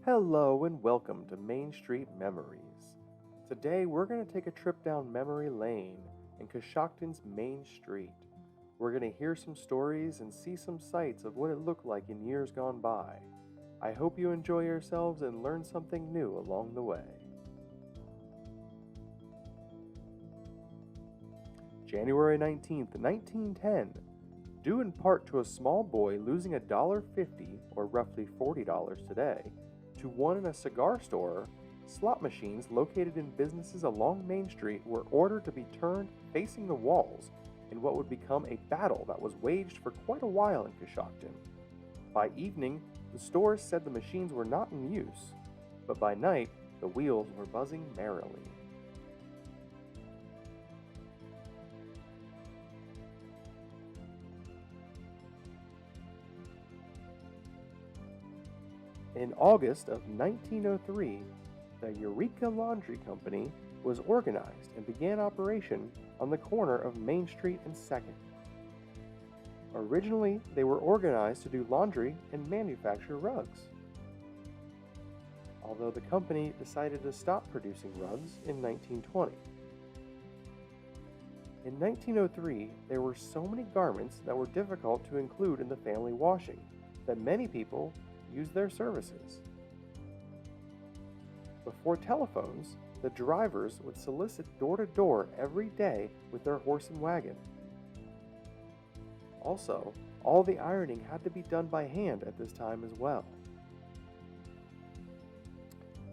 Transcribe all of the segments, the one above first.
Hello and welcome to Main Street Memories. Today we're going to take a trip down memory lane in Coshocton's Main Street. We're going to hear some stories and see some sights of what it looked like in years gone by. I hope you enjoy yourselves and learn something new along the way. January 19th, 1910. Due in part to a small boy losing $1.50, or roughly $40 today, to one in a cigar store, slot machines located in businesses along Main Street were ordered to be turned facing the walls in what would become a battle that was waged for quite a while in Coshocton. By evening, the stores said the machines were not in use, but by night, the wheels were buzzing merrily. In August of 1903, the Eureka Laundry Company was organized and began operation on the corner of Main Street and 2nd. Originally, they were organized to do laundry and manufacture rugs. Although the company decided to stop producing rugs in 1920. In 1903, there were so many garments that were difficult to include in the family washing that many people used their services. Before telephones, the drivers would solicit door to door every day with their horse and wagon. Also, all the ironing had to be done by hand at this time as well.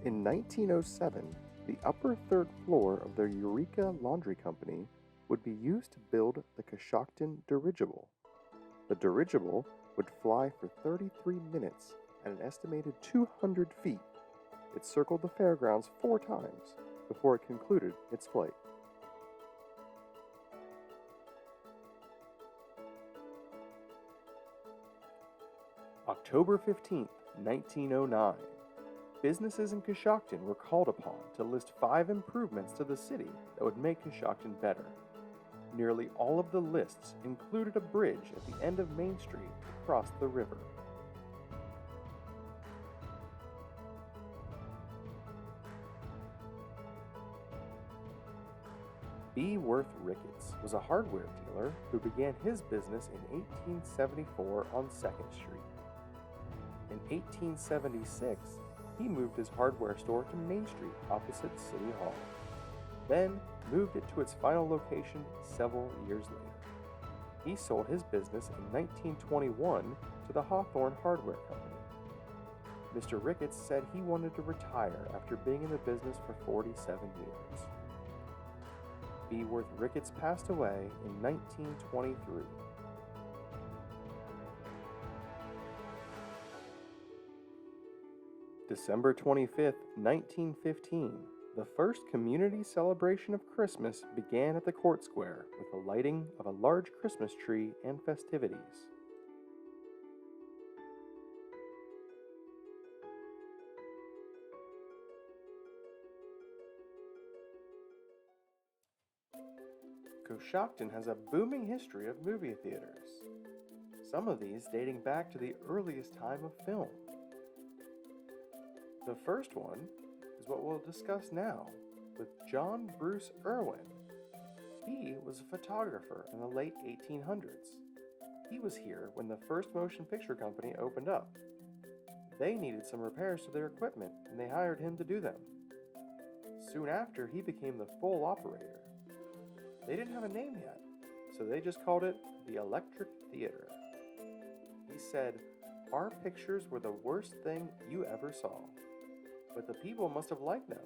In 1907, the upper third floor of the Eureka Laundry Company would be used to build the Coshocton dirigible. The dirigible would fly for 33 minutes at an estimated 200 feet. It circled the fairgrounds 4 times before it concluded its flight. October 15th, 1909. Businesses in Coshocton were called upon to list 5 improvements to the city that would make Coshocton better. Nearly all of the lists included a bridge at the end of Main Street across the river. B. Worth Ricketts was a hardware dealer who began his business in 1874 on 2nd Street. In 1876, he moved his hardware store to Main Street opposite City Hall, then moved it to its final location several years later. He sold his business in 1921 to the Hawthorne Hardware Company. Mr. Ricketts said he wanted to retire after being in the business for 47 years. B. Worth Ricketts passed away in 1923. December 25th, 1915, the first community celebration of Christmas began at the Court Square with the lighting of a large Christmas tree and festivities. Coshocton has a booming history of movie theaters, some of these dating back to the earliest time of film. The first one is what we'll discuss now, with John Bruce Irwin. He was a photographer in the late 1800s. He was here when the first motion picture company opened up. They needed some repairs to their equipment, and they hired him to do them. Soon after, he became the full operator. They didn't have a name yet, so they just called it the Electric Theater. He said, "Our pictures were the worst thing you ever saw, but the people must have liked them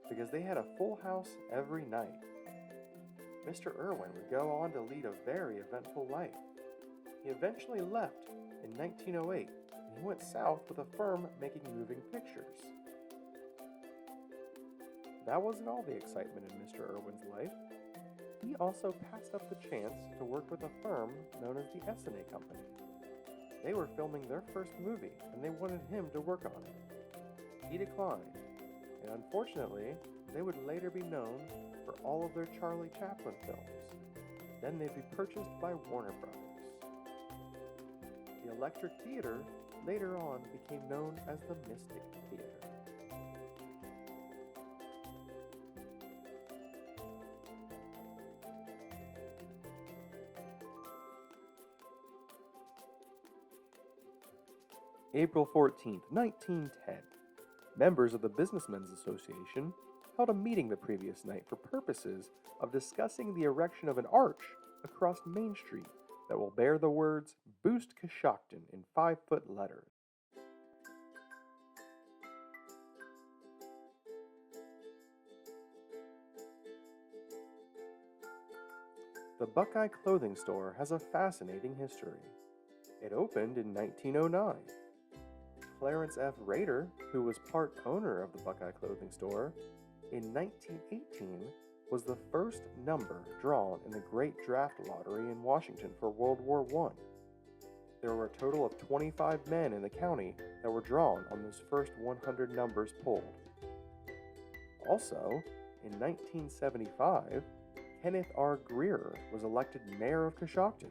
because they had a full house every night." Mr. Irwin would go on to lead a very eventful life. He eventually left in 1908, and he went south with a firm making moving pictures. That wasn't all the excitement in Mr. Irwin's life. He also passed up the chance to work with a firm known as the S&A Company. They were filming their first movie, and they wanted him to work on it. He declined, and unfortunately, they would later be known for all of their Charlie Chaplin films. Then they'd be purchased by Warner Brothers. The Electric Theater later on became known as the Mystic Theater. April 14th, 1910. Members of the Businessmen's Association held a meeting the previous night for purposes of discussing the erection of an arch across Main Street that will bear the words Boost Coshocton in 5-foot letters. The Buckeye clothing store has a fascinating history. It opened in 1909. Clarence F. Rader, who was part owner of the Buckeye clothing store, in 1918 was the first number drawn in the Great Draft Lottery in Washington for World War I. There were a total of 25 men in the county that were drawn on those first 100 numbers pulled. Also, in 1975, Kenneth R. Greer was elected mayor of Coshocton,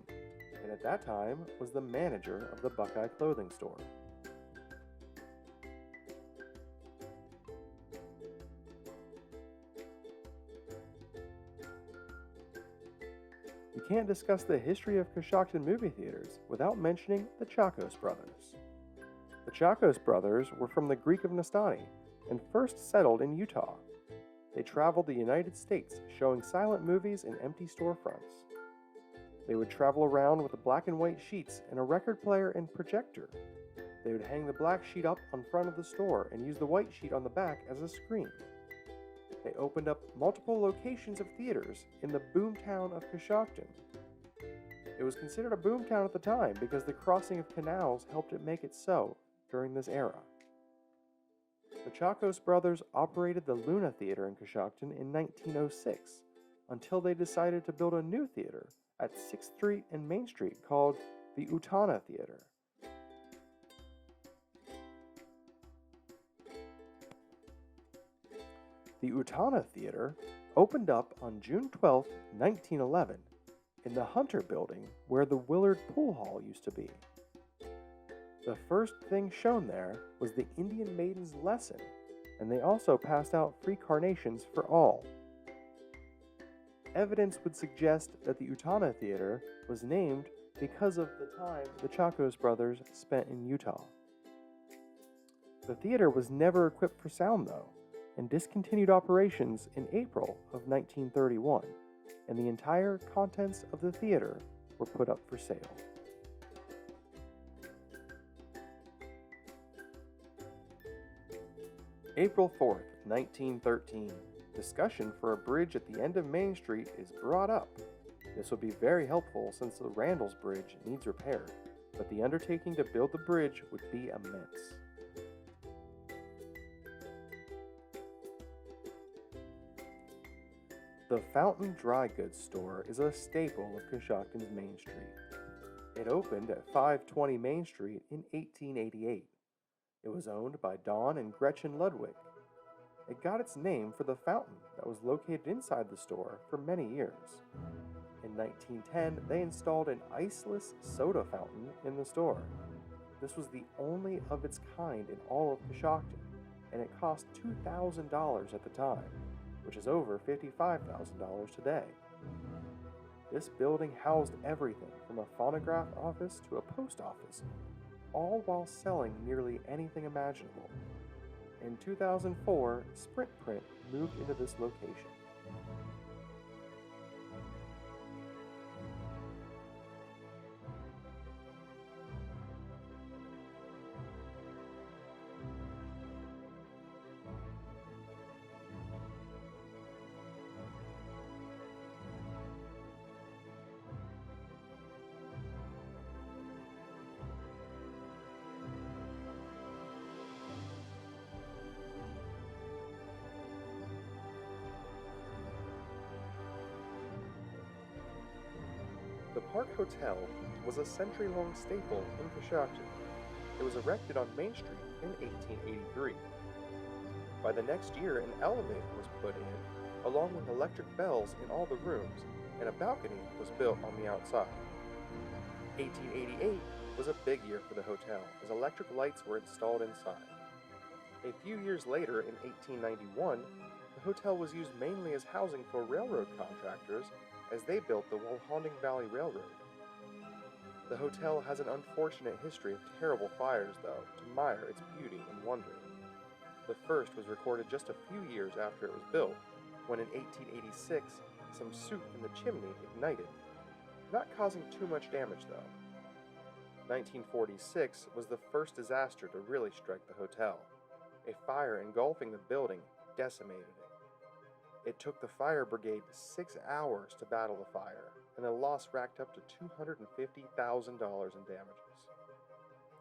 and at that time was the manager of the Buckeye clothing store. You can't discuss the history of Coshocton movie theaters without mentioning the Chacos brothers. The Chacos brothers were from the Greek of Nastani and first settled in Utah. They traveled the United States showing silent movies in empty storefronts. They would travel around with the black and white sheets and a record player and projector. They would hang the black sheet up on front of the store and use the white sheet on the back as a screen. They opened up multiple locations of theaters in the boomtown of Coshocton. It was considered a boomtown at the time because the crossing of canals helped it make it so during this era. The Chacos brothers operated the Luna Theater in Coshocton in 1906 until they decided to build a new theater at 6th Street and Main Street called the Utana Theater. The Utana Theater opened up on June 12, 1911, in the Hunter Building where the Willard Pool Hall used to be. The first thing shown there was the Indian Maiden's Lesson, and they also passed out free carnations for all. Evidence would suggest that the Utana Theater was named because of the time the Chacos brothers spent in Utah. The theater was never equipped for sound, though, and discontinued operations in April of 1931, and the entire contents of the theater were put up for sale. April 4th, 1913. Discussion for a bridge at the end of Main Street is brought up. This would be very helpful since the Randalls Bridge needs repair, but the undertaking to build the bridge would be immense. The Fountain Dry Goods Store is a staple of Coshocton's Main Street. It opened at 520 Main Street in 1888. It was owned by Don and Gretchen Ludwig. It got its name for the fountain that was located inside the store for many years. In 1910, they installed an iceless soda fountain in the store. This was the only of its kind in all of Coshocton, and it cost $2,000 at the time, which is over $55,000 today. This building housed everything from a phonograph office to a post office, all while selling nearly anything imaginable. In 2004, Sprint Print moved into this location. The Park Hotel was a century-long staple in Coshocton. It was erected on Main Street in 1883. By the next year, an elevator was put in, along with electric bells in all the rooms, and a balcony was built on the outside. 1888, was a big year for the hotel, as electric lights were installed inside. A few years later, in 1891, the hotel was used mainly as housing for railroad contractors as they built the Walhonding Valley Railroad. The hotel has an unfortunate history of terrible fires, though, to mar its beauty and wonder. The first was recorded just a few years after it was built, when in 1886, some soot in the chimney ignited, not causing too much damage though. 1946 was the first disaster to really strike the hotel. A fire engulfing the building decimated it. It took the fire brigade 6 hours to battle the fire, and the loss racked up to $250,000 in damages.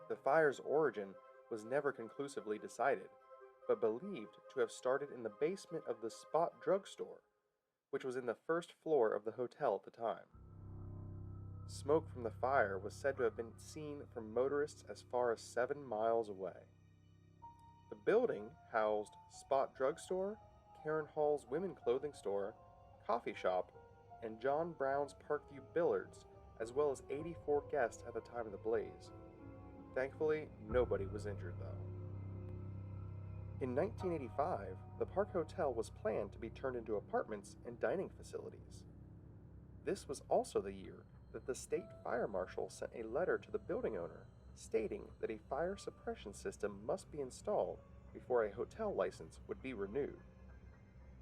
The fire's origin was never conclusively decided, but believed to have started in the basement of the Spot drugstore, which was in the first floor of the hotel at the time. Smoke from the fire was said to have been seen from motorists as far as 7 miles away. The building housed Spot drugstore, Karen Hall's women clothing store, coffee shop, and John Brown's Parkview Billiards, as well as 84 guests at the time of the blaze. Thankfully, nobody was injured though. In 1985, the Park Hotel was planned to be turned into apartments and dining facilities. This was also the year that the state fire marshal sent a letter to the building owner stating that a fire suppression system must be installed before a hotel license would be renewed.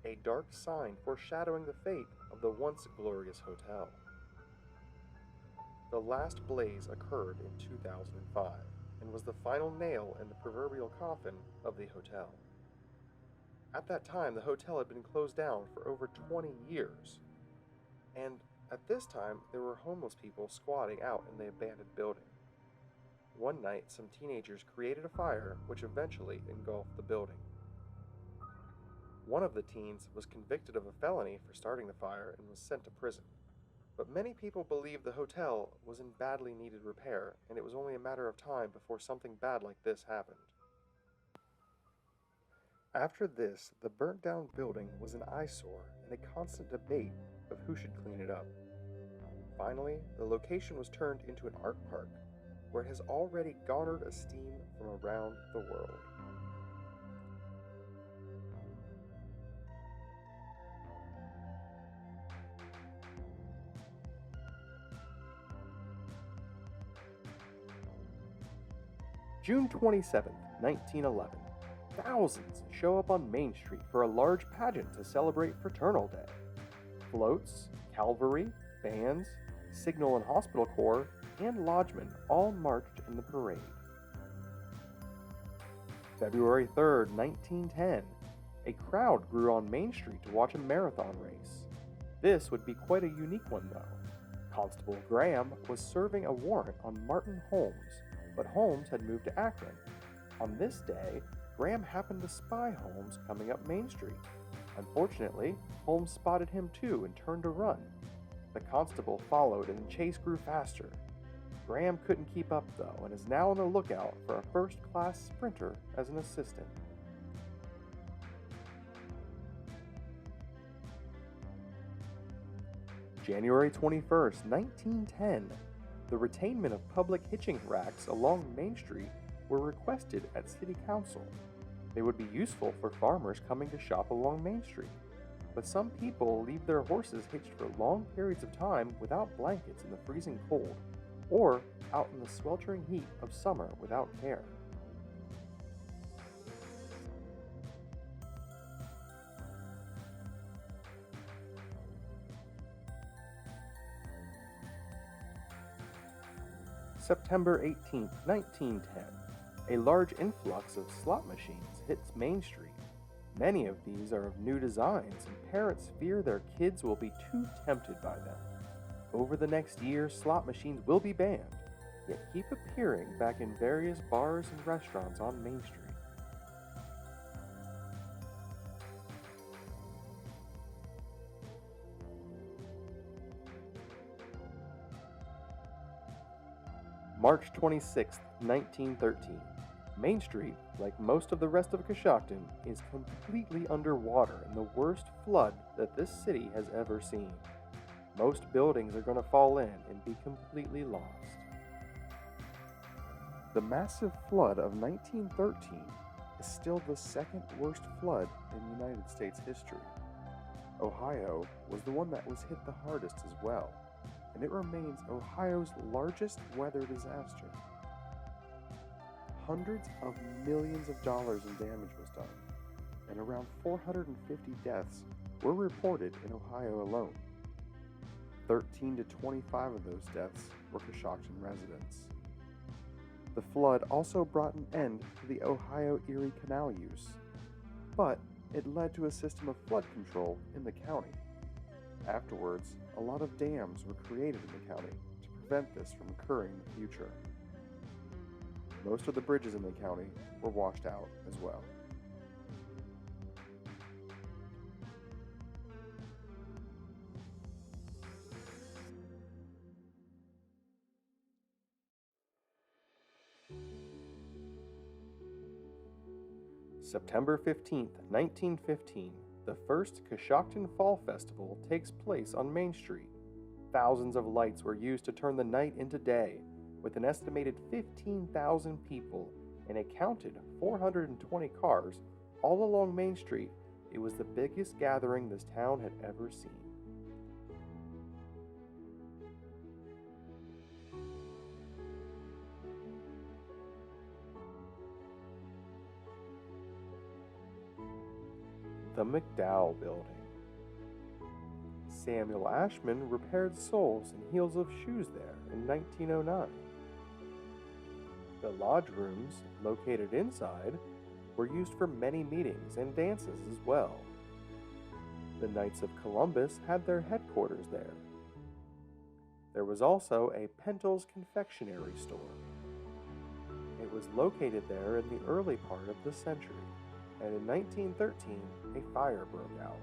A dark sign foreshadowing the fate of the once glorious hotel. The last blaze occurred in 2005 and was the final nail in the proverbial coffin of the hotel. At that time, the hotel had been closed down for over 20 years, and at this time, there were homeless people squatting out in the abandoned building. One night, some teenagers created a fire which eventually engulfed the building. One of the teens was convicted of a felony for starting the fire and was sent to prison. But many people believed the hotel was in badly needed repair, and it was only a matter of time before something bad like this happened. After this, the burnt-down building was an eyesore and a constant debate of who should clean it up. Finally, the location was turned into an art park, where it has already garnered esteem from around the world. June 27, 1911. Thousands show up on Main Street for a large pageant to celebrate Fraternal Day. Floats, cavalry, bands, signal and hospital corps, and lodgemen all marched in the parade. February 3, 1910. A crowd grew on Main Street to watch a marathon race. This would be quite a unique one though. Constable Graham was serving a warrant on Martin Holmes, but Holmes had moved to Akron. On this day, Graham happened to spy Holmes coming up Main Street. Unfortunately, Holmes spotted him too and turned to run. The constable followed and the chase grew faster. Graham couldn't keep up though and is now on the lookout for a first-class sprinter as an assistant. January 21st, 1910. The retainment of public hitching racks along Main Street were requested at City Council. They would be useful for farmers coming to shop along Main Street, but some people leave their horses hitched for long periods of time without blankets in the freezing cold, or out in the sweltering heat of summer without care. September 18, 1910. A large influx of slot machines hits Main Street. Many of these are of new designs, and parents fear their kids will be too tempted by them. Over the next year, slot machines will be banned, yet keep appearing back in various bars and restaurants on Main Street. March 26, 1913. Main Street, like most of the rest of Coshocton, is completely underwater in the worst flood that this city has ever seen. Most buildings are going to fall in and be completely lost. The massive flood of 1913 is still the second worst flood in United States history. Ohio was the one that was hit the hardest as well, and it remains Ohio's largest weather disaster. Hundreds of millions of dollars in damage was done, and around 450 deaths were reported in Ohio alone. 13 to 25 of those deaths were Coshocton residents. The flood also brought an end to the Ohio-Erie Canal use, but it led to a system of flood control in the county. Afterwards, a lot of dams were created in the county to prevent this from occurring in the future. Most of the bridges in the county were washed out as well. September 15th, 1915, the first Coshocton Fall Festival takes place on Main Street. Thousands of lights were used to turn the night into day, with an estimated 15,000 people and a counted 420 cars all along Main Street. It was the biggest gathering this town had ever seen. The McDowell Building. Samuel Ashman repaired soles and heels of shoes there in 1909. The lodge rooms, located inside, were used for many meetings and dances as well. The Knights of Columbus had their headquarters there. There was also a Pentel's confectionery store. It was located there in the early part of the century, and in 1913, a fire broke out.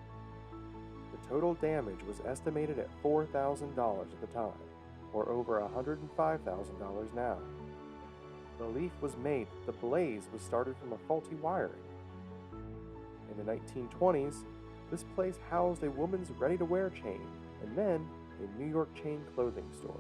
The total damage was estimated at $4,000 at the time, or over $105,000 now. Belief was made that the blaze was started from a faulty wiring. In the 1920s, this place housed a woman's ready-to-wear chain, and then a New York chain clothing store.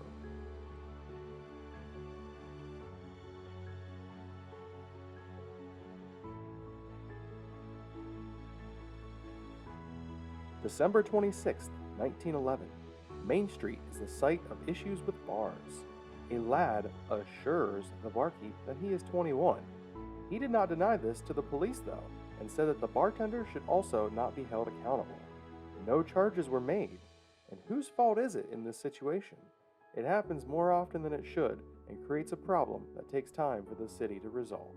December 26, 1911. Main Street is the site of issues with bars. A lad assures the barkeep that he is 21. He did not deny this to the police, though, and said that the bartender should also not be held accountable. No charges were made, and whose fault is it in this situation? It happens more often than it should and creates a problem that takes time for the city to resolve.